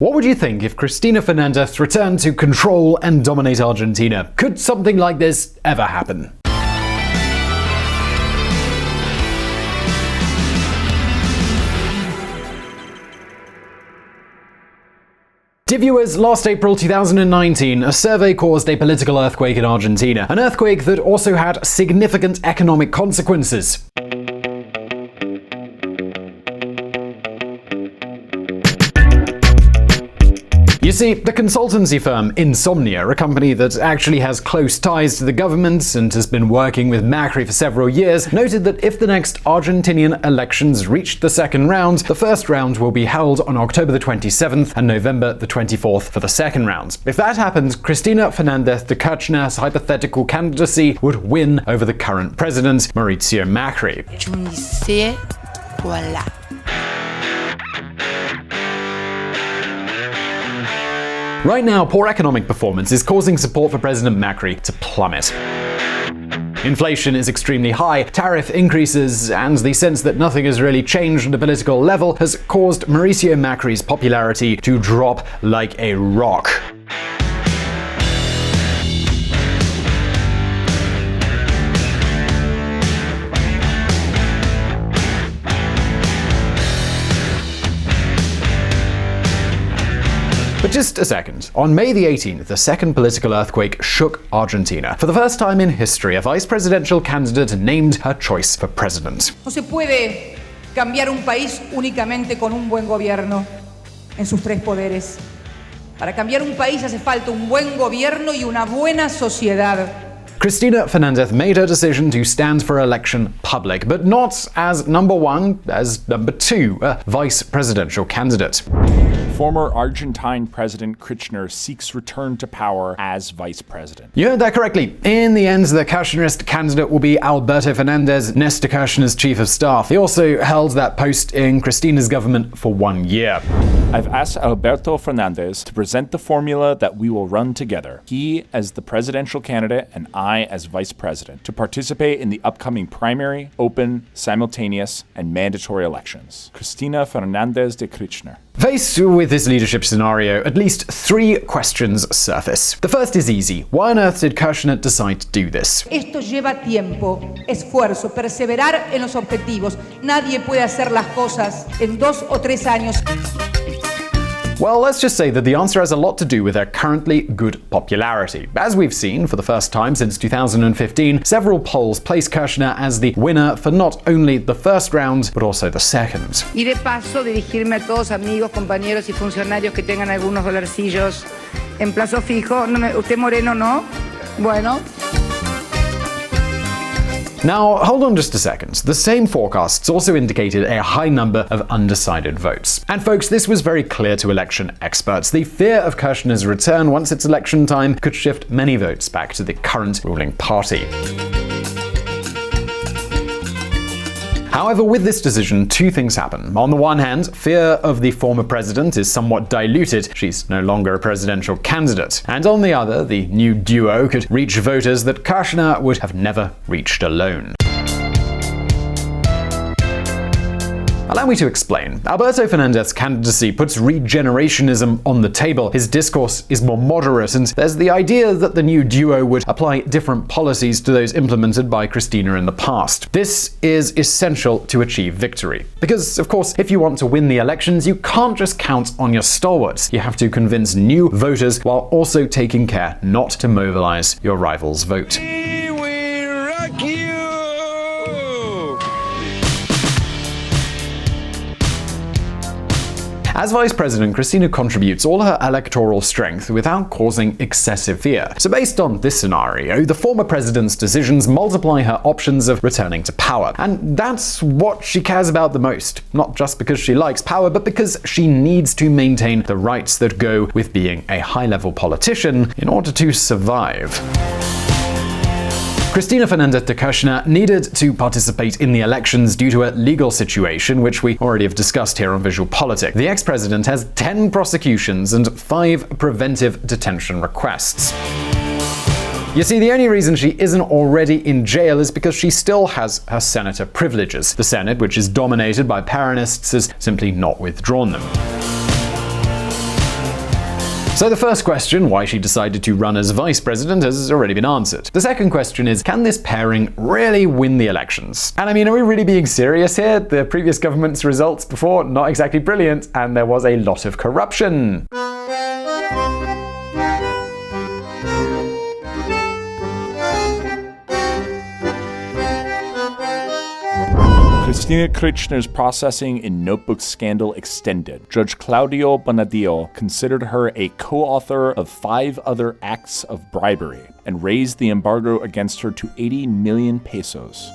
What would you think if Cristina Fernández returned to control and dominate Argentina? Could something like this ever happen? Dear viewers, last April 2019, a survey caused a political earthquake in Argentina, an earthquake that also had significant economic consequences. You see, the consultancy firm Insomnia, a company that actually has close ties to the government and has been working with Macri for several years, noted that if the next Argentinian elections reached the second round, the first round will be held on October the 27th and November the 24th for the second round. If that happened, Cristina Fernández de Kirchner's hypothetical candidacy would win over the current president, Mauricio Macri. Right now, poor economic performance is causing support for President Macri to plummet. Inflation is extremely high, tariff increases, and the sense that nothing has really changed at a political level has caused Mauricio Macri's popularity to drop like a rock. But just a second. On May the 18th, the second political earthquake shook Argentina. For the first time in history, a vice presidential candidate named her choice for president. No se puede cambiar un país únicamente con un buen gobierno en sus tres poderes. Para cambiar un país hace falta un buen gobierno y una buena sociedad. Cristina Fernández made her decision to stand for election public, but not as number one, as number two, a vice presidential candidate. Former Argentine President Kirchner seeks return to power as vice president. You heard that correctly. In the end, the Kirchnerist candidate will be Alberto Fernández, Néstor Kirchner's chief of staff. He also held that post in Cristina's government for 1 year. I've asked Alberto Fernández to present the formula that we will run together. He as the presidential candidate and I as vice president, to participate in the upcoming primary, open, simultaneous, and mandatory elections. Cristina Fernández de Kirchner. Faced with this leadership scenario, at least three questions surface. The first is easy. Why on earth did Kirchner decide to do this? Esto lleva tiempo, esfuerzo, perseverar en los objetivos. Nadie puede hacer las cosas en 2 o 3 años. Well, let's just say that the answer has a lot to do with her currently good popularity. As we've seen, for the first time since 2015, several polls place Kirchner as the winner for not only the first round, but also the second. Y de paso, dirigirme a todos amigos, compañeros y funcionarios que tengan algunos dolarcillos en plazo fijo. ¿Usted moreno no? Bueno. Now, hold on just a second. The same forecasts also indicated a high number of undecided votes. And folks, this was very clear to election experts. The fear of Kirchner's return once it's election time could shift many votes back to the current ruling party. However, with this decision, two things happen. On the one hand, fear of the former president is somewhat diluted. She's no longer a presidential candidate. And on the other, the new duo could reach voters that Kirchner would have never reached alone. Allow me to explain. Alberto Fernández's candidacy puts regenerationism on the table. His discourse is more moderate, and there's the idea that the new duo would apply different policies to those implemented by Cristina in the past. This is essential to achieve victory. Because, of course, if you want to win the elections, you can't just count on your stalwarts. You have to convince new voters while also taking care not to mobilize your rival's vote. We rock you! As vice president, Cristina contributes all her electoral strength without causing excessive fear. So based on this scenario, the former president's decisions multiply her options of returning to power. And that's what she cares about the most. Not just because she likes power, but because she needs to maintain the rights that go with being a high-level politician in order to survive. Cristina Fernández de Kirchner needed to participate in the elections due to a legal situation which we already have discussed here on VisualPolitik. The ex-president has 10 prosecutions and 5 preventive detention requests. You see, the only reason she isn't already in jail is because she still has her senator privileges. The Senate, which is dominated by Peronists, has simply not withdrawn them. So the first question, why she decided to run as vice president, has already been answered. The second question is, can this pairing really win the elections? And I mean, are we really being serious here? The previous government's results before, not exactly brilliant, and there was a lot of corruption. Cristina Kirchner's processing in notebook scandal extended. Judge Claudio Bonadío considered her a co-author of 5 other acts of bribery and raised the embargo against her to 80 million pesos.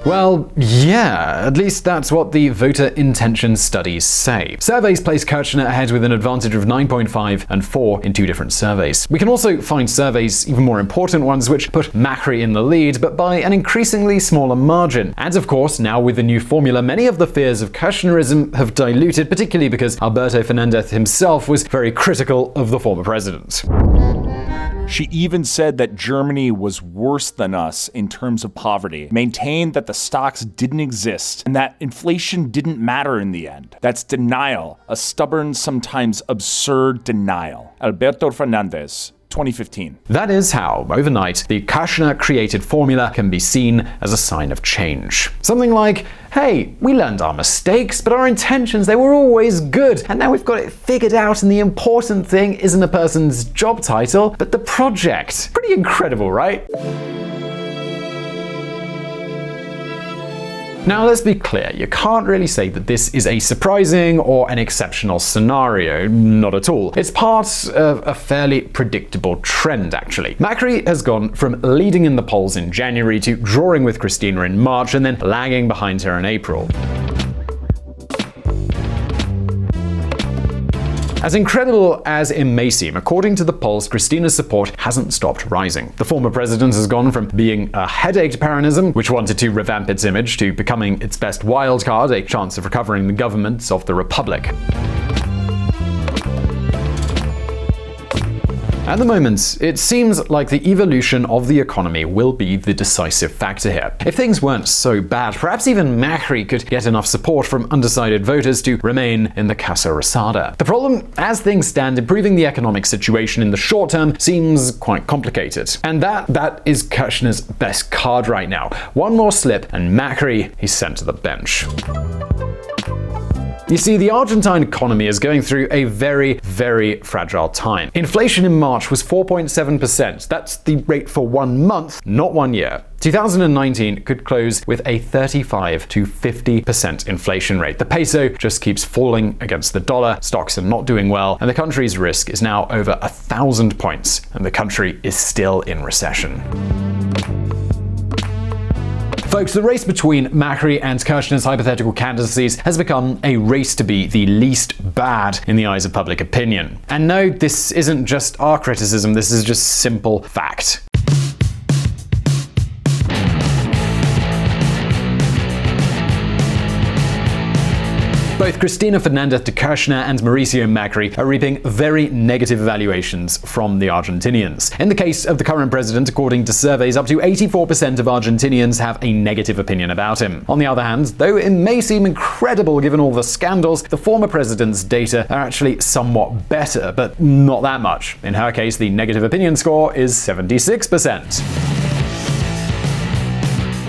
Well, yeah, at least that's what the voter intention studies say. Surveys place Kirchner ahead with an advantage of 9.5 and 4 in 2 different surveys. We can also find surveys, even more important ones, which put Macri in the lead, but by an increasingly smaller margin. And of course, now with the new formula, many of the fears of Kirchnerism have diluted, particularly because Alberto Fernández himself was very critical of the former president. She even said that Germany was worse than us in terms of poverty, maintained that the stocks didn't exist, and that inflation didn't matter in the end. That's denial, a stubborn, sometimes absurd denial. Alberto Fernández, 2015. That is how, overnight, the Kirchner-created formula can be seen as a sign of change. Something like, hey, we learned our mistakes, but our intentions, they were always good, and now we've got it figured out, and the important thing isn't a person's job title, but the project. Pretty incredible, right? Now, let's be clear, you can't really say that this is a surprising or an exceptional scenario. Not at all. It's part of a fairly predictable trend, actually. Macri has gone from leading in the polls in January to drawing with Cristina in March and then lagging behind her in April. As incredible as it may seem, according to the polls, Cristina's support hasn't stopped rising. The former president has gone from being a headache to Peronism, which wanted to revamp its image, to becoming its best wildcard, a chance of recovering the government of the Republic. At the moment, it seems like the evolution of the economy will be the decisive factor here. If things weren't so bad, perhaps even Macri could get enough support from undecided voters to remain in the Casa Rosada. The problem, as things stand, improving the economic situation in the short term seems quite complicated. And that is Kirchner's best card right now. One more slip, and Macri is sent to the bench. You see, the Argentine economy is going through a very, very fragile time. Inflation in March was 4.7%. That's the rate for 1 month, not 1 year. 2019 could close with a 35 to 50% inflation rate. The peso just keeps falling against the dollar, stocks are not doing well, and the country's risk is now over 1,000 points, and the country is still in recession. Folks, the race between Macri and Kirchner's hypothetical candidacies has become a race to be the least bad in the eyes of public opinion. And no, this isn't just our criticism, this is just simple fact. Both Cristina Fernández de Kirchner and Mauricio Macri are reaping very negative evaluations from the Argentinians. In the case of the current president, according to surveys, up to 84% of Argentinians have a negative opinion about him. On the other hand, though it may seem incredible given all the scandals, the former president's data are actually somewhat better, but not that much. In her case, the negative opinion score is 76%.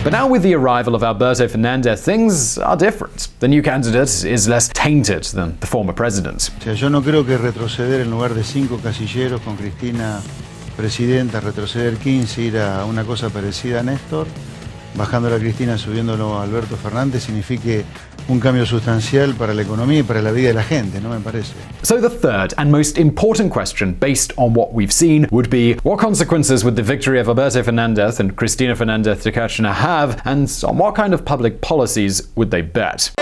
But now with the arrival of Alberto Fernández, things are different. The new candidate is less tainted than the former president. Yo no creo que retroceder en lugar de 5 casilleros con Cristina presidenta, retroceder 15, ir a una cosa parecida a Néstor, bajándolo a Cristina, subiéndolo a Alberto Fernández, signifique un cambio sustancial para la economía y para la vida de la gente, ¿no me parece? So the third and most important question, based on what we've seen, would be what consequences would the victory of Alberto Fernández and Cristina Fernández de Kirchner have, and on what kind of public policies would they bet?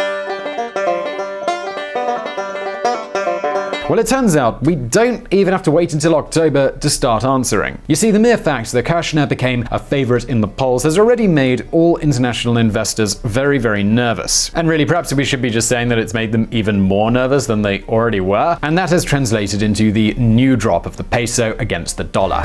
Well, it turns out we don't even have to wait until October to start answering. You see, the mere fact that Kirchner became a favorite in the polls has already made all international investors very, very nervous. And really, perhaps we should be just saying that it's made them even more nervous than they already were, and that has translated into the new drop of the peso against the dollar.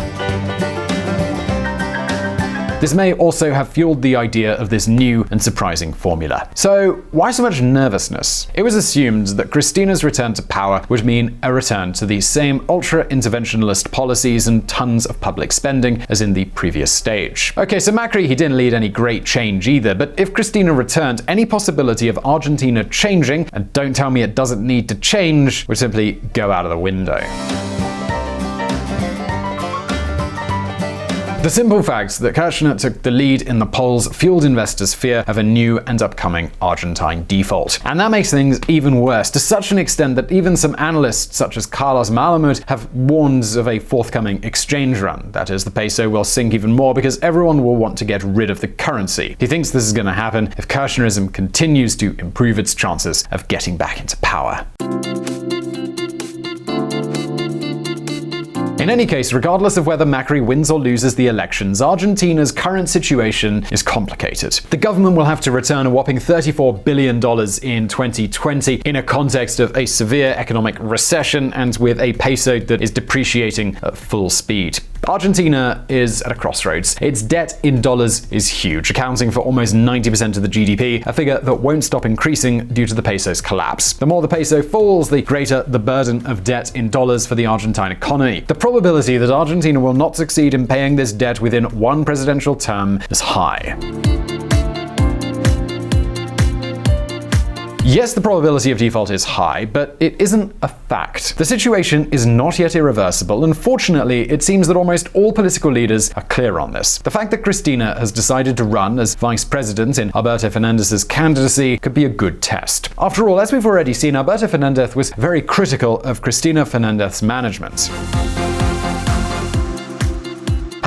This may also have fueled the idea of this new and surprising formula. So, why so much nervousness? It was assumed that Cristina's return to power would mean a return to the same ultra-interventionalist policies and tons of public spending as in the previous stage. Okay, so Macri, he didn't lead any great change either, but if Cristina returned, any possibility of Argentina changing, and don't tell me it doesn't need to change, would simply go out of the window. The simple fact that Kirchner took the lead in the polls fueled investors' fear of a new and upcoming Argentine default. And that makes things even worse, to such an extent that even some analysts such as Carlos Malamud have warned of a forthcoming exchange run. That is, the peso will sink even more because everyone will want to get rid of the currency. He thinks this is going to happen if Kirchnerism continues to improve its chances of getting back into power. In any case, regardless of whether Macri wins or loses the elections, Argentina's current situation is complicated. The government will have to return a whopping $34 billion in 2020 in a context of a severe economic recession and with a peso that is depreciating at full speed. Argentina is at a crossroads. Its debt in dollars is huge, accounting for almost 90% of the GDP, a figure that won't stop increasing due to the peso's collapse. The more the peso falls, the greater the burden of debt in dollars for the Argentine economy. The probability that Argentina will not succeed in paying this debt within one presidential term is high. Yes, the probability of default is high, but it isn't a fact. The situation is not yet irreversible, and fortunately, it seems that almost all political leaders are clear on this. The fact that Cristina has decided to run as vice president in Alberto Fernandez's candidacy could be a good test. After all, as we've already seen, Alberto Fernandez was very critical of Cristina Fernández's management.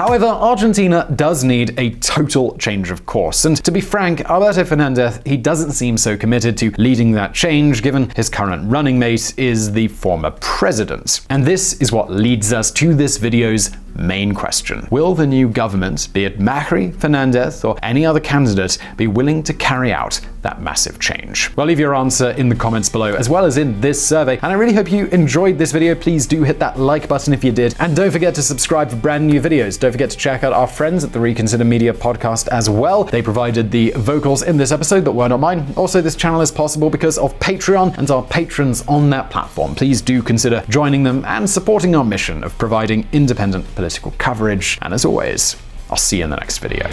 However, Argentina does need a total change of course, and to be frank, Alberto Fernández, he doesn't seem so committed to leading that change given his current running mate is the former president. And this is what leads us to this video's main question. Will the new government, be it Macri, Fernández, or any other candidate, be willing to carry out that massive change? Well, leave your answer in the comments below, as well as in this survey, and I really hope you enjoyed this video. Please do hit that like button if you did, and don't forget to subscribe for brand new videos. Don't forget to check out our friends at the Reconsider Media podcast as well. They provided the vocals in this episode that were not mine. Also, this channel is possible because of Patreon and our patrons on that platform. Please do consider joining them and supporting our mission of providing independent political coverage. And as always, I'll see you in the next video.